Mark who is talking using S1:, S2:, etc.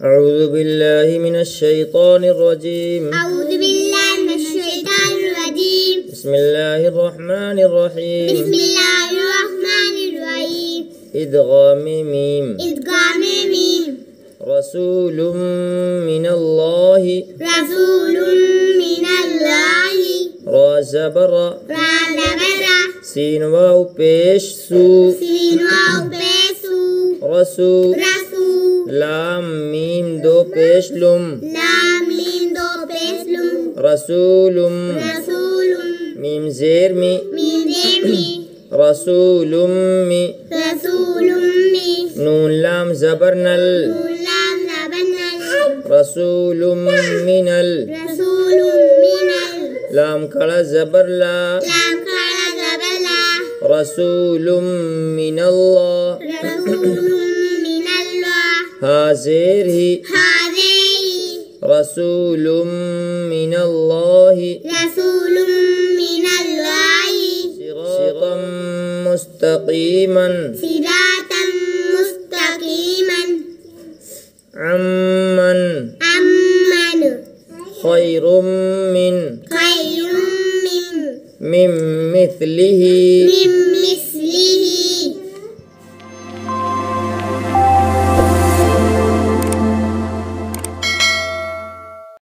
S1: أعوذ بالله من الشيطان الرجيم.
S2: أعوذ بالله من الشيطان الرجيم.
S1: بسم الله الرحمن الرحيم.
S2: بسم الله الرحمن الرحيم.
S1: إدغام ميم.
S2: إدغام ميم.
S1: رسول من الله.
S2: رسول من الله.
S1: را زبر.
S2: را زبر.
S1: سين واو پیش سو.
S2: سين واو پیش سو.
S1: رسو.
S2: رسو.
S1: لام ميم دو پیش لم.
S2: لام ميم دو پیش لم.
S1: رسول.
S2: رسول.
S1: ميم زير مي.
S2: ميم زير مي.
S1: رسول مي.
S2: رسول مي.
S1: نون لام زبر نل.
S2: نون لام زبر نل.
S1: رسول من ال.
S2: رسول من ال.
S1: لام کڑا زبر لا.
S2: لام کڑا زبر لا.
S1: رسول من الله.
S2: رسول من الله.
S1: ها زير هي.
S2: هذه.
S1: رسول من الله.
S2: رسول من الله.
S1: صراطا مستقيما.
S2: صراطا مستقيما.
S1: عمن.
S2: أمن.
S1: خير من.
S2: خير من.
S1: من مثله.
S2: من